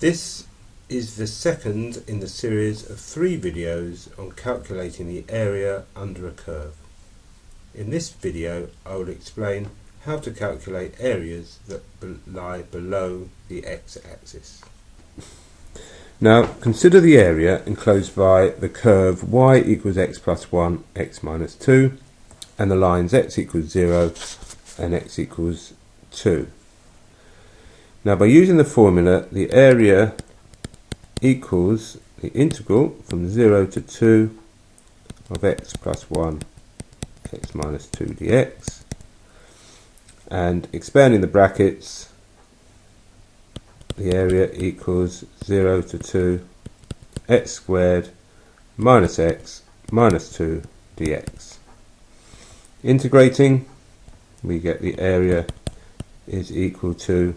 This is the second in the series of 3 videos on calculating the area under a curve. In this video I will explain how to calculate areas that lie below the x-axis. Now consider the area enclosed by the curve y equals x plus 1, x minus 2 and the lines x equals 0 and x equals 2. Now by using the formula, the area equals the integral from 0 to 2 of x plus 1 x minus 2 dx, and expanding the brackets, the area equals 0 to 2 x squared minus x minus 2 dx. Integrating, we get the area is equal to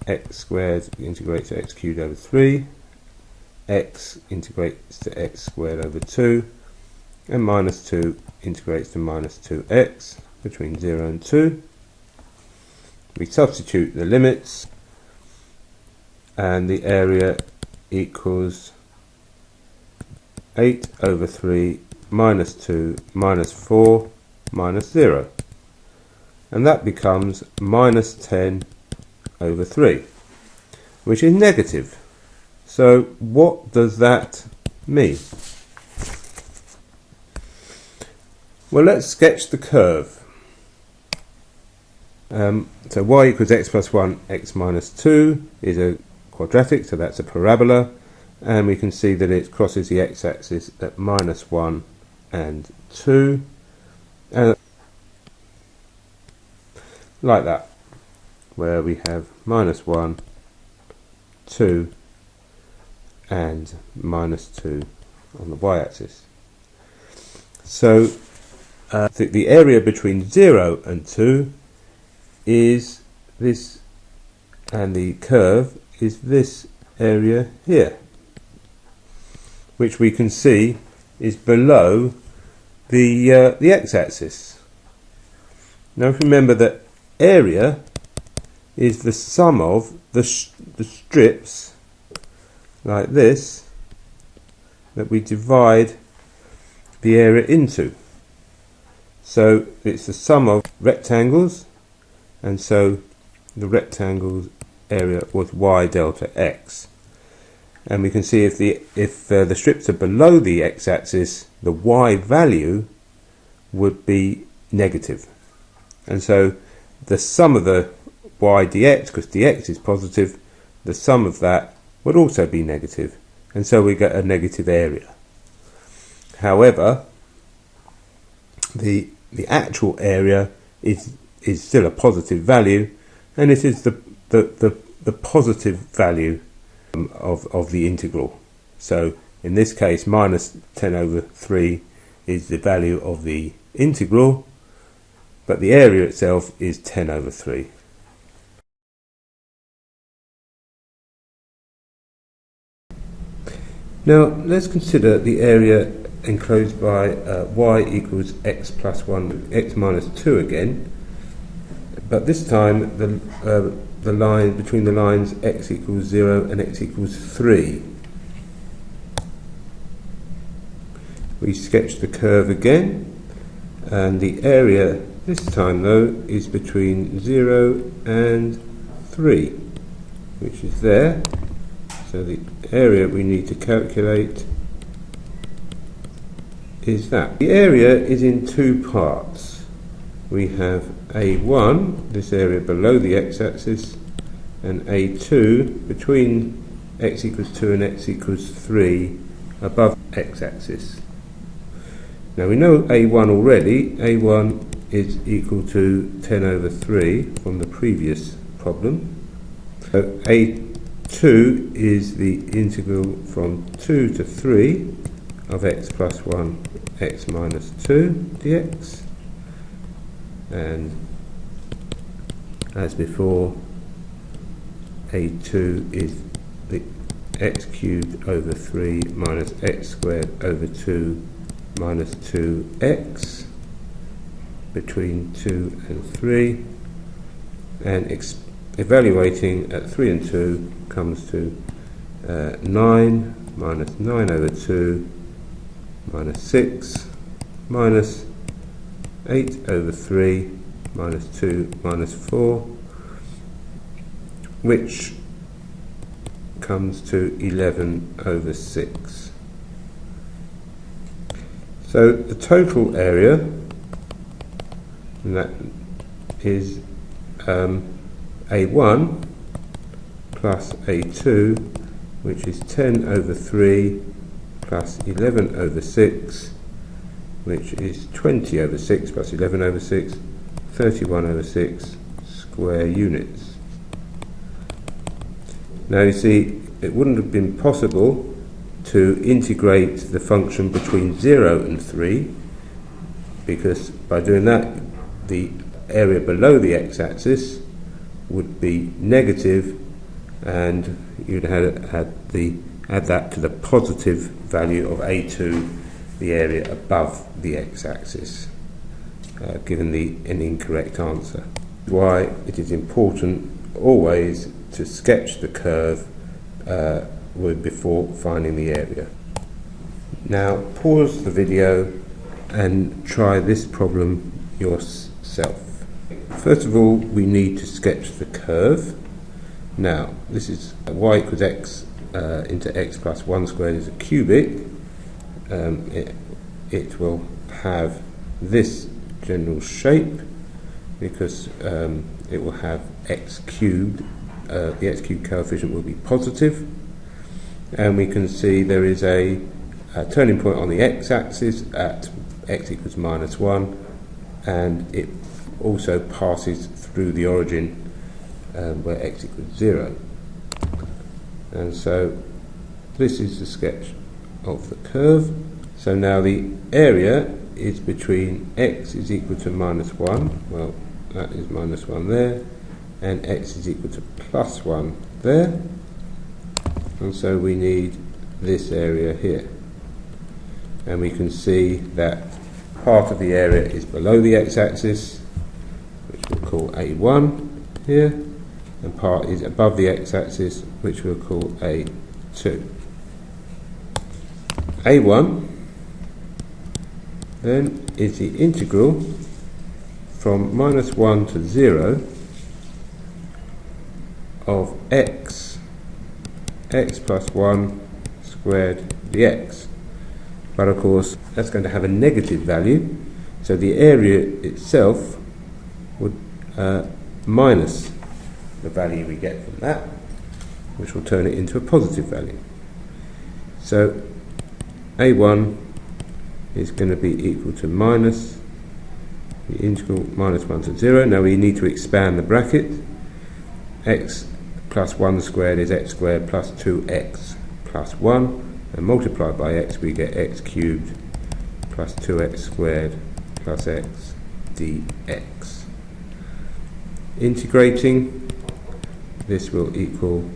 x squared integrates to x cubed over 3, x integrates to x squared over 2, and minus 2 integrates to minus 2x between 0 and 2. We substitute the limits and the area equals 8 over 3 minus 2 minus 4 minus 0, and that becomes minus 10 over 3, which is negative. So what does that mean? Well, let's sketch the curve. So y equals x plus 1 x minus 2 is a quadratic, so that's a parabola, and we can see that it crosses the x-axis at minus 1 and 2, and like that, where we have minus 1, 2 and minus 2 on the y-axis. So the area between 0 and 2 is this, and the curve is this area here, which we can see is below the x-axis. Now remember that area is the sum of the strips like this that we divide the area into. So it's the sum of rectangles, and so the rectangle's area was y delta x. And we can see if the strips are below the x-axis, the y value would be negative, and so the sum of the y dx, because dx is positive, the sum of that would also be negative, and so we get a negative area. However, the actual area is still a positive value, and it is the positive value of the integral. So in this case, minus 10 over 3 is the value of the integral, but the area itself is 10 over 3. Now let's consider the area enclosed by y equals x plus 1 x minus 2 again, but this time the line between the lines x equals 0 and x equals 3. We sketch the curve again, and the area this time though is between 0 and 3, which is there. So the area we need to calculate is that. The area is in 2 parts. We have A1, this area below the x-axis, and A2 between x equals 2 and x equals 3 above x-axis. Now we know A1 already. A1 is equal to 10 over 3 from the previous problem. So A2 is the integral from 2 to 3 of x plus 1 x minus 2 dx, and as before, A2 is the x cubed over 3 minus x squared over 2 minus 2x between 2 and 3, and evaluating at 3 and 2 comes to 9 minus 9 over 2 minus 6 minus 8 over 3 minus 2 minus 4, which comes to 11 over 6. So the total area, and that is A1 plus A2, which is 10 over 3 plus 11 over 6, which is 20 over 6 plus 11 over 6, 31 over 6 square units. Now you see, it wouldn't have been possible to integrate the function between 0 and 3, because by doing that the area below the x-axis would be negative, and you'd add that to the positive value of A2, the area above the x-axis, given an incorrect answer. Why it is important always to sketch the curve before finding the area. Now pause the video and try this problem yourself. First of all, we need to sketch the curve. Now this is y equals x into x plus 1 squared is a cubic. It will have this general shape because it will have x cubed. The x cubed coefficient will be positive, and we can see there is a turning point on the x-axis at x equals minus 1, and it also passes through the origin where x equals 0. And so this is the sketch of the curve. So now the area is between x is equal to minus 1, well that is minus 1 there, and x is equal to plus 1 there, and so we need this area here. And we can see that part of the area is below the x-axis, which we'll call A1 here, and part is above the x-axis, which we'll call A2. A1 then is the integral from minus 1 to 0 of x plus 1 squared dx. But of course that's going to have a negative value, so the area itself would minus the value we get from that, which will turn it into a positive value. So A1 is going to be equal to minus the integral minus 1 to 0. Now we need to expand the bracket. X plus 1 squared is x squared plus 2x plus 1, and multiplied by x we get x cubed plus 2x squared plus x dx. Integrating, this will equal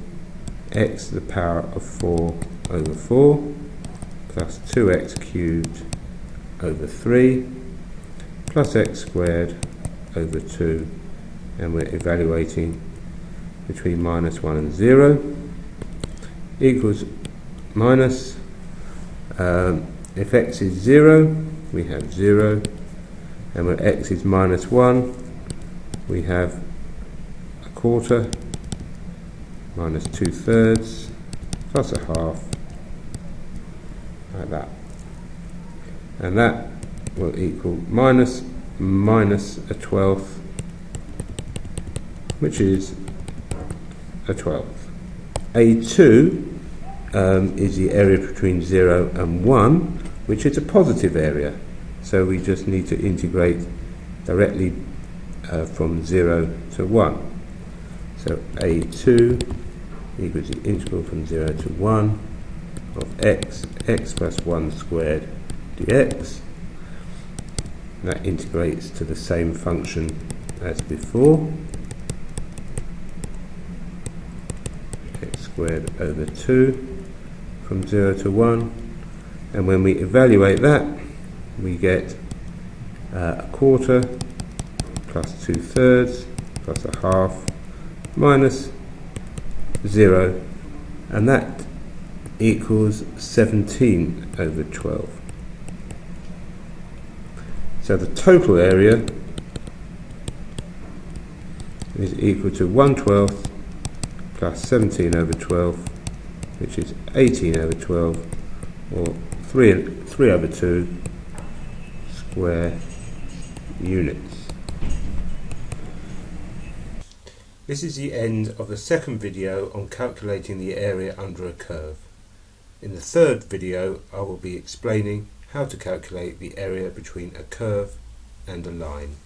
x to the power of 4 over 4 plus 2x cubed over 3 plus x squared over 2, and we're evaluating between minus 1 and 0, equals minus, if x is 0 we have 0, and when x is minus 1 we have a quarter minus 2/3 plus a half, like that, and that will equal minus a 12th, which is a 12th. A2 is the area between 0 and 1, which is a positive area, so we just need to integrate directly from 0 to 1. So A2 equals the integral from 0 to 1 of x plus 1 squared dx. That integrates to the same function as before, x squared over 2 from 0 to 1, and when we evaluate that we get a quarter plus 2/3 plus a half minus 0, and that equals 17 over 12. So the total area is equal to 1/12 plus 17 over 12, which is 18 over 12, or 3 over 2 square units. This is the end of the second video on calculating the area under a curve. In the third video I will be explaining how to calculate the area between a curve and a line.